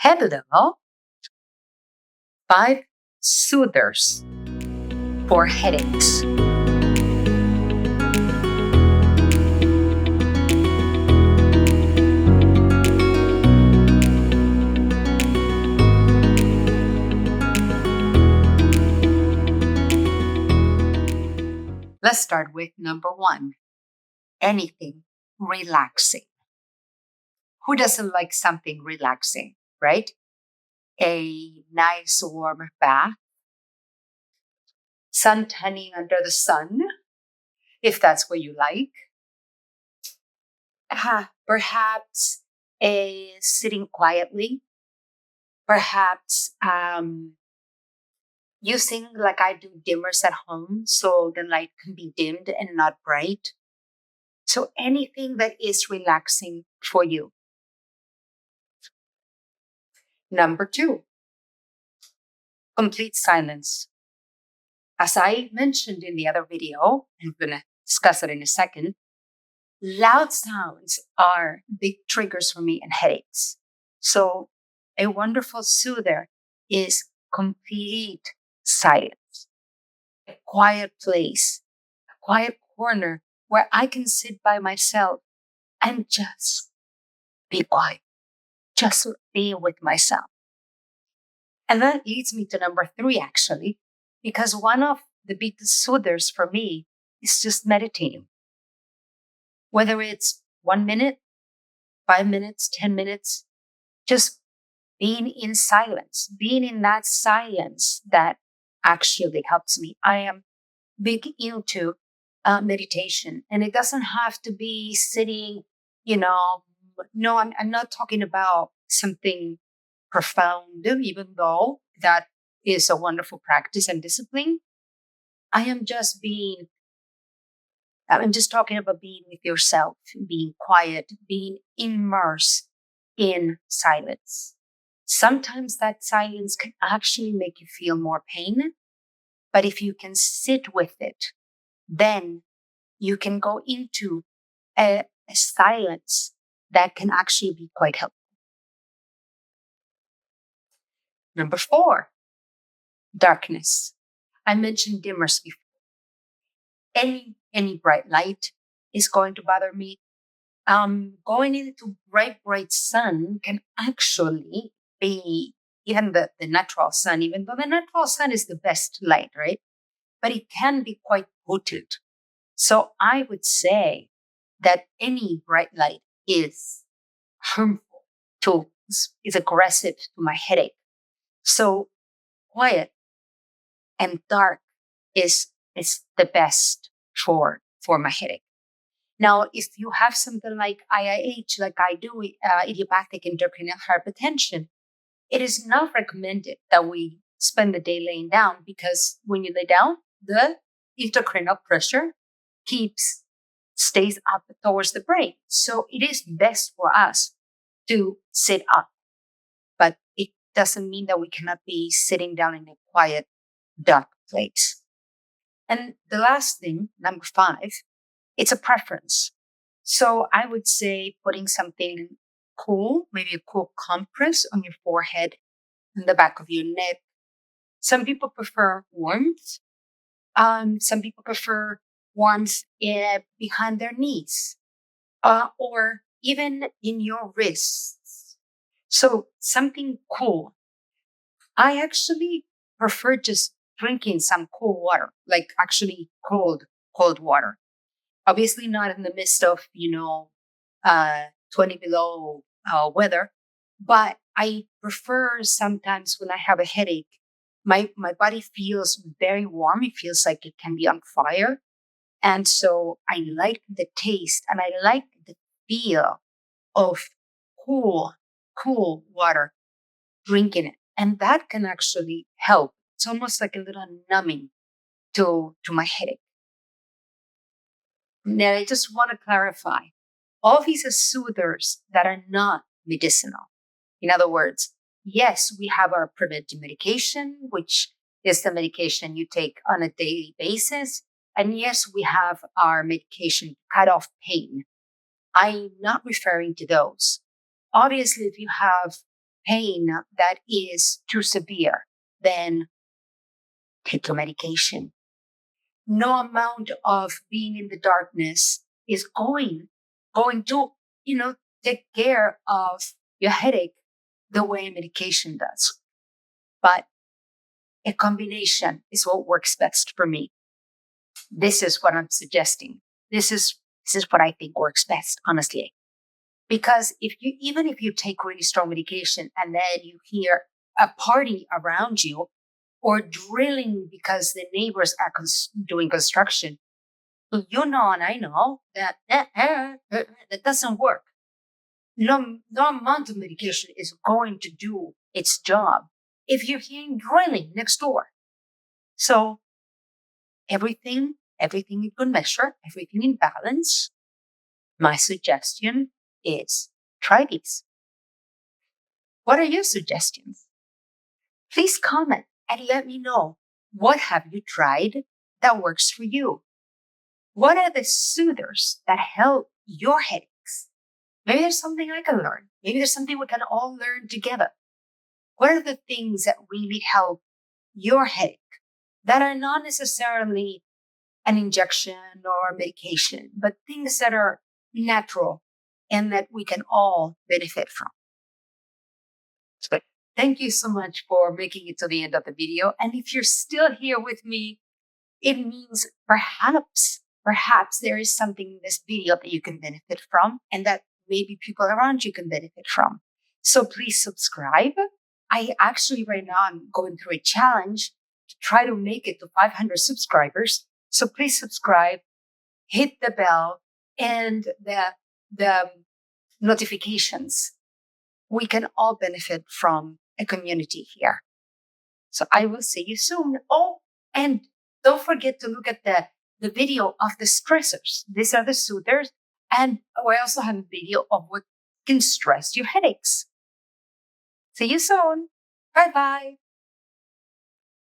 Hello, 5 soothers for headaches. Let's start with number 1. Anything relaxing. Who doesn't like something relaxing, right? A nice warm bath, sun tanning under the sun, if that's what you like. Perhaps a sitting quietly, perhaps using like I do dimmers at home so the light can be dimmed and not bright. So anything that is relaxing for you. Number 2, complete silence. As I mentioned in the other video, I'm going to discuss it in a second, loud sounds are big triggers for me and headaches. So a wonderful soother is complete silence, a quiet place, a quiet corner where I can sit by myself and just be quiet, just be with myself. And that leads me to number 3, actually, because one of the biggest soothers for me is just meditating. Whether it's 1 minute, 5 minutes, 10 minutes, just being in silence, being in that silence that actually helps me. I am big into meditation, and it doesn't have to be sitting, no, I'm not talking about something profound, even though that is a wonderful practice and discipline. I'm just talking about being with yourself, being quiet, being immersed in silence. Sometimes that silence can actually make you feel more pain, but if you can sit with it, then you can go into a silence that can actually be quite helpful. Number 4, darkness. I mentioned dimmers before. Any bright light is going to bother me. Going into bright sun can actually be even the natural sun, even though the natural sun is the best light, right? But it can be quite potent. So I would say that any bright light is harmful is aggressive to my headache. So quiet and dark is the best for my headache. Now, if you have something like IIH, like I do, idiopathic intracranial hypertension, it is not recommended that we spend the day laying down, because when you lay down, the intracranial pressure stays up towards the brain. So it is best for us to sit up, but it doesn't mean that we cannot be sitting down in a quiet, dark place. And the last thing, number 5, it's a preference. So I would say putting something cool, maybe a cool compress on your forehead and the back of your neck. Some people prefer warmth. Some people prefer warmth behind their knees, or even in your wrists. So something cool. I actually prefer just drinking some cool water, like actually cold water. Obviously not in the midst of, 20 below weather, but I prefer sometimes when I have a headache, my body feels very warm. It feels like it can be on fire. And so I like the taste and I like the feel of cool water, drinking it. And that can actually help. It's almost like a little numbing to my headache. Now, I just want to clarify, all these are soothers that are not medicinal. In other words, yes, we have our preventive medication, which is the medication you take on a daily basis. And yes, we have our medication to cut off pain. I'm not referring to those. Obviously, if you have pain that is too severe, then take your medication. No amount of being in the darkness is going to, take care of your headache the way medication does. But a combination is what works best for me. This is what I'm suggesting. This is what I think works best, honestly. Because even if you take really strong medication and then you hear a party around you or drilling because the neighbors are doing construction, and I know that that doesn't work. No amount of medication is going to do its job if you're hearing drilling next door. So everything in good measure, everything in balance. My suggestion is try these. What are your suggestions? Please comment and let me know, what have you tried that works for you? What are the soothers that help your headaches? Maybe there's something I can learn. Maybe there's something we can all learn together. What are the things that really help your headache that are not necessarily an injection or medication, but things that are natural and that we can all benefit from? So thank you so much for making it to the end of the video. And if you're still here with me, it means perhaps there is something in this video that you can benefit from and that maybe people around you can benefit from. So please subscribe. I actually right now I'm going through a challenge to try to make it to 500 subscribers. So please subscribe, hit the bell and the notifications. We can all benefit from a community here. So I will see you soon. Oh, and don't forget to look at the video of the stressors. These are the soothers. And I also have a video of what can stress your headaches. See you soon. Bye-bye.